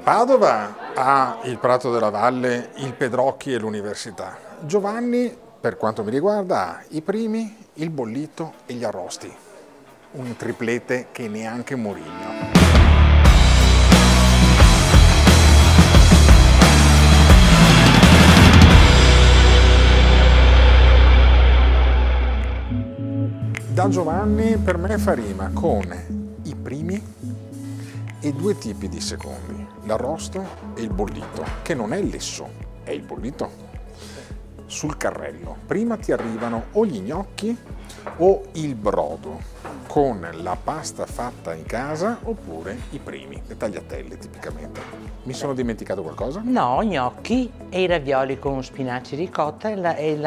Padova ha il Prato della Valle, il Pedrocchi e l'Università. Giovanni, per quanto mi riguarda, ha i primi, il bollito e gli arrosti. Un triplete che neanche Mourinho. Da Giovanni per me fa rima con i primi e due tipi di secondi, l'arrosto e il bollito, che non è l'esso, è il bollito. Sul carrello prima ti arrivano o gli gnocchi o il brodo con la pasta fatta in casa oppure i primi, le tagliatelle tipicamente. Mi sono dimenticato qualcosa? No, gnocchi e i ravioli con spinaci ricotta I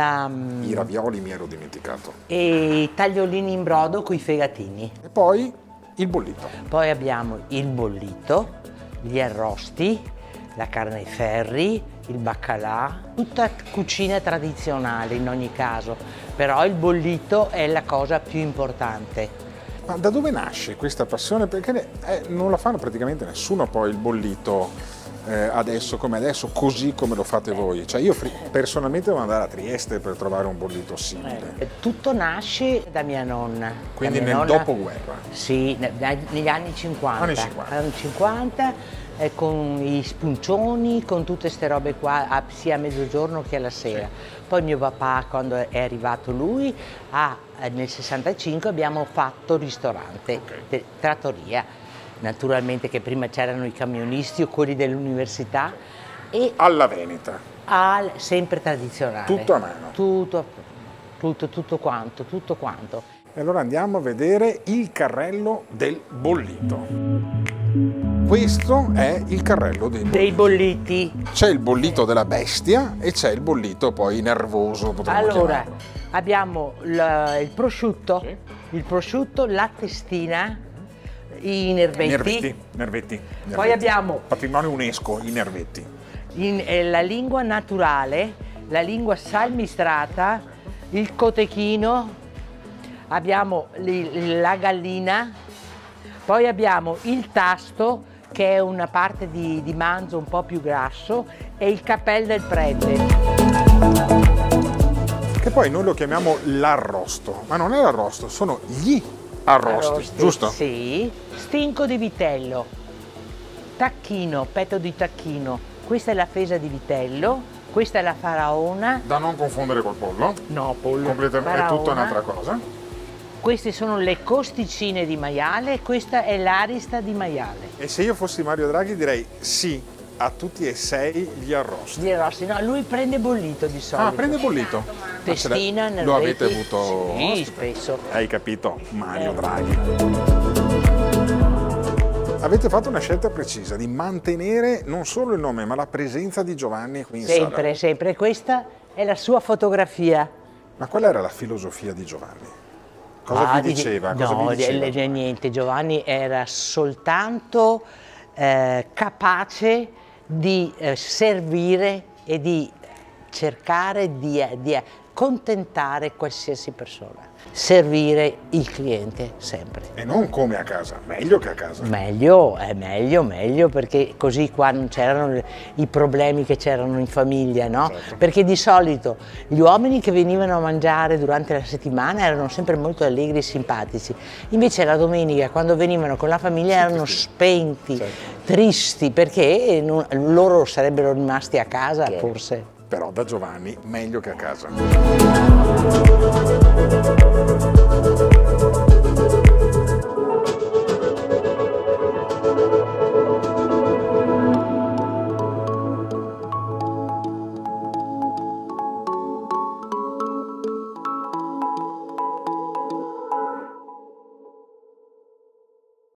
ravioli mi ero dimenticato. e i tagliolini in brodo con i fegatini. E poi il bollito. Poi abbiamo il bollito, gli arrosti, la carne ai ferri, il baccalà, tutta cucina tradizionale in ogni caso, però il bollito è la cosa più importante. Ma da dove nasce questa passione? Perché non la fanno praticamente nessuno poi il bollito adesso come adesso, così come lo fate voi. Cioè io personalmente devo andare a Trieste per trovare un bollito simile. Tutto nasce da mia nonna. Quindi Da mia nel nonna, dopoguerra? Sì, negli anni 50. Anni 50. Anni 50 con i spuncioni, con tutte queste robe qua, sia a mezzogiorno che alla sera. Sì. Poi mio papà, quando è arrivato lui, nel 65 abbiamo fatto ristorante, trattoria. Naturalmente che prima c'erano i camionisti o quelli dell'università. E Alla Veneta. sempre tradizionale. Tutto a mano. Tutto quanto. E allora andiamo a vedere il carrello del bollito. Questo è il carrello Dei bolliti. C'è il bollito della bestia e c'è il bollito poi nervoso, potremmo Allora, chiamarlo. abbiamo il prosciutto, Sì. il prosciutto, la testina, i nervetti. Nervetti. Poi abbiamo patrimonio UNESCO, i nervetti. la lingua naturale, la lingua salmistrata, il cotechino, abbiamo la gallina, poi abbiamo il tasto, che è una parte di manzo un po' più grasso, e il cappel del prete. Che poi noi lo chiamiamo l'arrosto, ma non è l'arrosto, sono gli arrosti, giusto? Sì, stinco di vitello, tacchino, petto di tacchino, questa è la fesa di vitello, questa è la faraona. Da non confondere col pollo. No, pollo. Completamente, è tutta un'altra cosa. Queste sono le costicine di maiale, questa è l'arista di maiale. E se io fossi Mario Draghi direi sì a tutti e 6 gli arrosti. Gli arrosti, no, lui prende bollito di solito. Ah, prende bollito? Testina, nervetti. Lo avete avuto? Sì, ospite? spesso. Hai capito, Mario Draghi. Avete fatto una scelta precisa di mantenere non solo il nome, ma la presenza di Giovanni qui in sala. Sempre. Questa è la sua fotografia. Ma qual era la filosofia di Giovanni? Cosa vi diceva? Cosa vi diceva? Niente, Giovanni era soltanto capace di servire e di cercare di accontentare qualsiasi persona. Servire il cliente sempre. E non come a casa, meglio che a casa. Meglio, è meglio, perché così qua non c'erano i problemi che c'erano in famiglia, no? Certo. Perché di solito gli uomini che venivano a mangiare durante la settimana erano sempre molto allegri e simpatici, invece la domenica quando venivano con la famiglia erano spenti, tristi, perché loro sarebbero rimasti a casa forse. Però da Giovanni meglio che a casa.